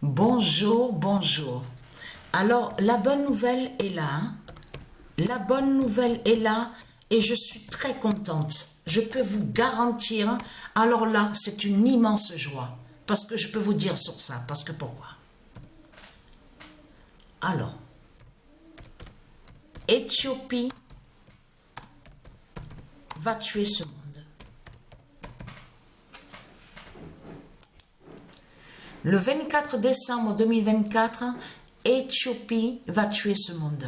Bonjour, bonjour. Alors, la bonne nouvelle est là. Hein. La bonne nouvelle est là et je suis très contente. Je peux vous garantir, alors là, c'est une immense joie. Parce que je peux vous dire sur ça. Parce que pourquoi? Alors, Éthiopie va tuer ce monde. Le 24 décembre 2024, Éthiopie va tuer ce monde.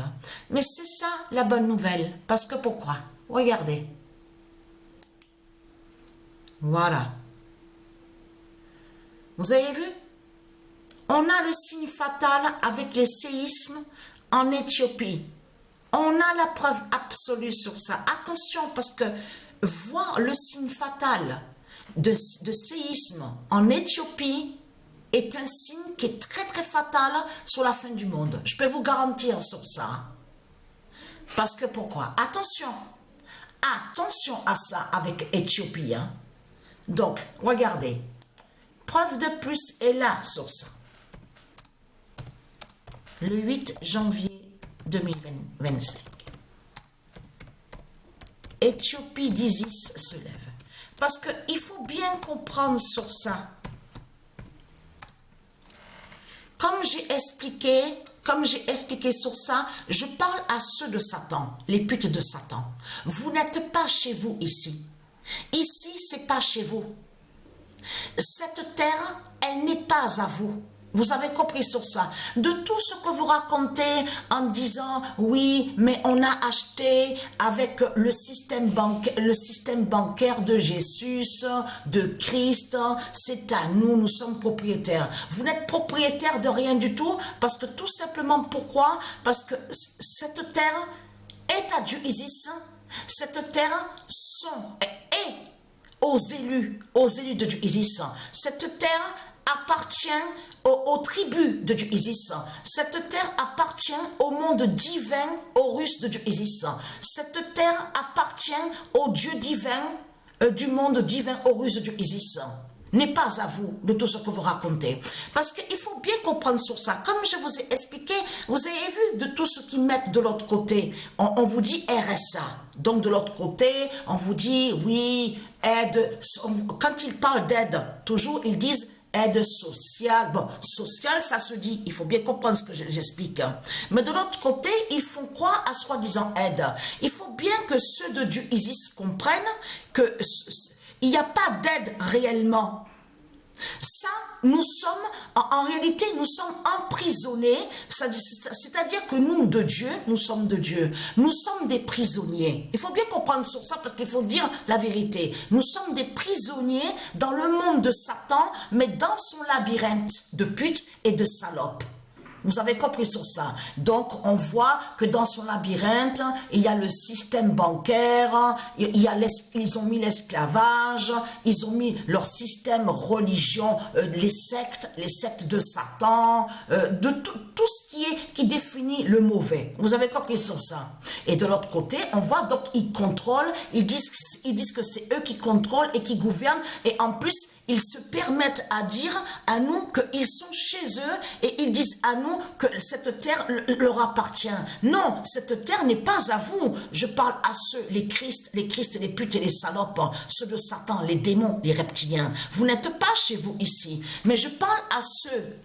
Mais c'est ça la bonne nouvelle. Parce que pourquoi? Regardez. Voilà. Vous avez vu? On a le signe fatal avec les séismes en Éthiopie. On a la preuve absolue sur ça. Attention, parce que voir le signe fatal de séisme en Éthiopie est un signe qui est très très fatal sur la fin du monde. Je peux vous garantir sur ça. Parce que pourquoi? Attention. Attention à ça avec Éthiopie. Hein. Donc, regardez. Preuve de plus est là sur ça. Le 8 janvier 2025. Éthiopie d'Isis se lève. Parce qu'il faut bien comprendre sur ça. Comme j'ai expliqué sur ça, je parle à ceux de Satan, les putes de Satan. Vous n'êtes pas chez vous ici. Ici, c'est pas chez vous. Cette terre, elle n'est pas à vous. Vous avez compris sur ça. De tout ce que vous racontez en disant, oui, mais on a acheté avec le système bancaire de Jésus, de Christ, c'est à nous, nous sommes propriétaires. Vous n'êtes propriétaire de rien du tout, parce que tout simplement, pourquoi? Parce que cette terre est à Dieu Isis. Cette terre est aux élus de Dieu Isis. Cette terre appartient aux tribus de Dieu Isis. Cette terre appartient au monde divin, aux Russes de Dieu Isis. Cette terre appartient au Dieu divin, du monde divin, aux Russes de Dieu Isis. N'est pas à vous de tout ce que vous racontez. Parce qu'il faut bien comprendre sur ça. Comme je vous ai expliqué, vous avez vu de tout ce qu'ils mettent de l'autre côté. On vous dit RSA. Donc de l'autre côté, on vous dit, oui, aide. Quand ils parlent d'aide, toujours ils disent aide sociale. Bon, sociale, ça se dit. Il faut bien comprendre ce que j'explique. Mais de l'autre côté, ils font quoi à soi-disant aide? Il faut bien que ceux de Dieu Isis comprennent que il n'y a pas d'aide réellement. Ça, nous sommes, en réalité, nous sommes emprisonnés, c'est-à-dire que nous, de Dieu, nous sommes de Dieu. Nous sommes des prisonniers. Il faut bien comprendre sur ça parce qu'il faut dire la vérité. Nous sommes des prisonniers dans le monde de Satan, mais dans son labyrinthe de putes et de salopes. Vous avez compris sur ça. Donc, on voit que dans son labyrinthe, il y a le système bancaire, ils ont mis l'esclavage, ils ont mis leur système religion, les sectes de Satan, de tout ce qui définit le mauvais. Vous avez compris sur ça. Et de l'autre côté, on voit donc ils contrôlent, ils disent que c'est eux qui contrôlent et qui gouvernent, et en plus, ils se permettent à dire à nous qu'ils sont chez eux et ils disent à nous que cette terre leur appartient. Non, cette terre n'est pas à vous. Je parle à ceux, les Christ, les putes et les salopes, ceux de Satan, les démons, les reptiliens. Vous n'êtes pas chez vous ici, mais je parle à ceux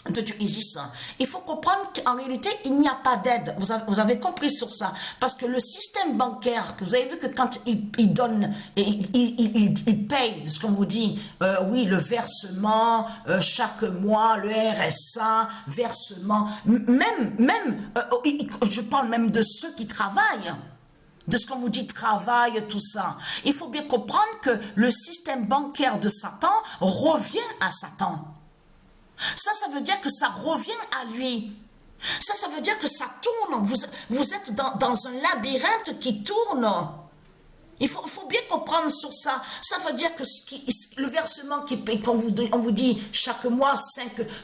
de Dieu Isis. Il faut comprendre qu'en réalité, il n'y a pas d'aide. Vous avez compris sur ça. Parce que le système bancaire, que vous avez vu que quand il donne, il paye, ce qu'on vous dit, oui, le versement, chaque mois, le RSA, versement, je parle même de ceux qui travaillent. De ce qu'on vous dit, travail, tout ça. Il faut bien comprendre que le système bancaire de Satan revient à Satan. Ça veut dire que ça revient à lui. Ça veut dire que ça tourne. Vous êtes dans un labyrinthe qui tourne. Il faut bien comprendre sur ça. Ça veut dire que le versement qu'on vous dit chaque mois,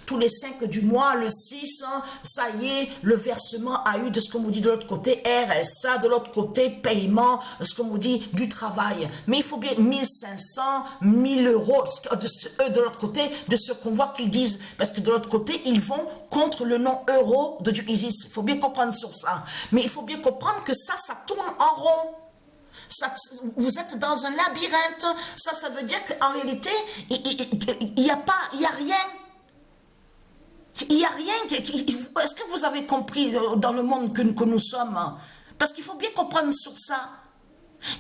tous les 5 du mois, le 6, hein, ça y est, le versement a eu de ce qu'on vous dit de l'autre côté, RSA, de l'autre côté, paiement, ce qu'on vous dit du travail. Mais il faut bien 1500, 1000 euros de l'autre côté, de ce qu'on voit qu'ils disent. Parce que de l'autre côté, ils vont contre le nom euro de Dieu Isis. Il faut bien comprendre sur ça. Mais il faut bien comprendre que ça tourne en rond. Vous êtes dans un labyrinthe. Ça veut dire qu'en réalité, il n'y a rien. Il n'y a rien. Est-ce que vous avez compris dans le monde que nous sommes? Parce qu'il faut bien comprendre sur ça.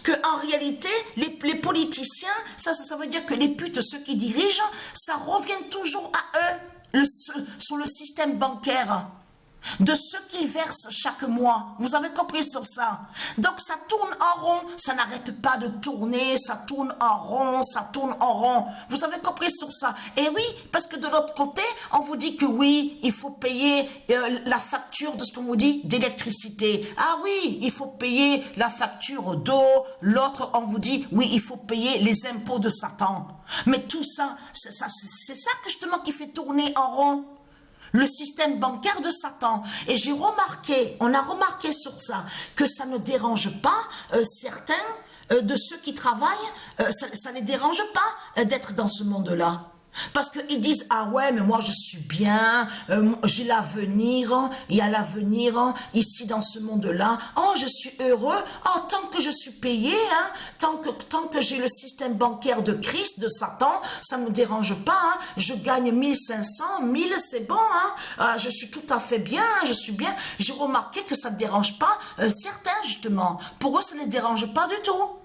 Qu'en réalité, les politiciens, ça veut dire que les putes, ceux qui dirigent, ça revient toujours à eux, sur le système bancaire. De ce qu'ils versent chaque mois. Vous avez compris sur ça? Donc ça tourne en rond, ça n'arrête pas de tourner, ça tourne en rond, ça tourne en rond. Vous avez compris sur ça? Et oui, parce que de l'autre côté, on vous dit que oui, il faut payer la facture de ce qu'on vous dit d'électricité. Ah oui, il faut payer la facture d'eau. L'autre, on vous dit, oui, il faut payer les impôts de Satan. Mais tout ça, c'est ça justement qui fait tourner en rond. Le système bancaire de Satan. Et on a remarqué sur ça, que ça ne dérange pas certains de ceux qui travaillent, ça ne les dérange pas d'être dans ce monde-là. Parce qu'ils disent, ah ouais, mais moi je suis bien, j'ai l'avenir, il y a l'avenir ici dans ce monde-là. Oh, je suis heureux, oh, tant que je suis payé, hein, tant que j'ai le système bancaire de Christ, de Satan, ça ne me dérange pas, hein, je gagne 1500, 1000, c'est bon, hein, je suis tout à fait bien, je suis bien. J'ai remarqué que ça ne dérange pas certains, justement. Pour eux, ça ne les dérange pas du tout.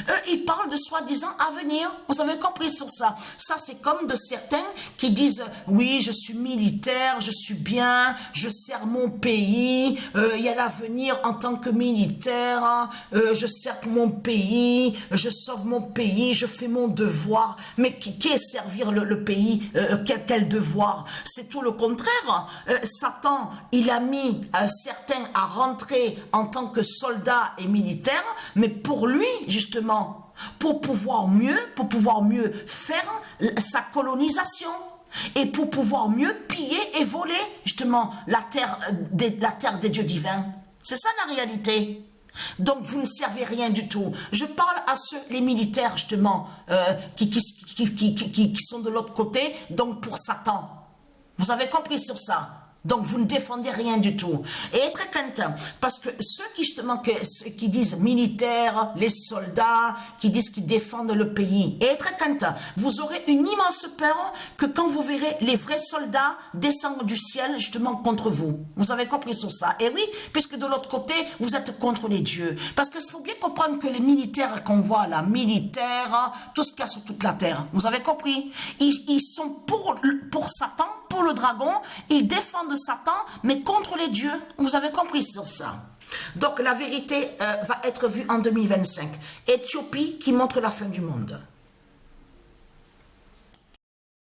Eux, ils parlent de soi-disant avenir. Vous avez compris sur ça. Ça, c'est comme de certains qui disent, oui, je suis militaire, je suis bien, je sers mon pays, il y a l'avenir en tant que militaire, je sers mon pays, je sauve mon pays, je fais mon devoir. Mais qui est servir le pays? Quel devoir? C'est tout le contraire. Satan, il a mis certains à rentrer en tant que soldats et militaires, mais pour lui, justement, pour pouvoir mieux faire sa colonisation et pour pouvoir mieux piller et voler justement la terre des dieux divins. C'est ça la réalité. Donc vous ne servez rien du tout. Je parle à les militaires justement qui sont de l'autre côté, donc pour Satan. Vous avez compris sur ça? Donc vous ne défendez rien du tout. Et être content, parce que ceux qui disent militaires, les soldats, qui disent qu'ils défendent le pays, et être content, vous aurez une immense peur que quand vous verrez les vrais soldats descendre du ciel justement contre vous. Vous avez compris sur ça? Et oui, puisque de l'autre côté, vous êtes contre les dieux. Parce qu'il faut bien comprendre que les militaires qu'on voit là, militaires, tout ce qu'il y a sur toute la terre, vous avez compris? Ils sont pour Satan, pour le dragon, ils défendent de Satan, mais contre les dieux. Vous avez compris sur ça? Donc la vérité va être vue en 2025. Éthiopie qui montre la fin du monde.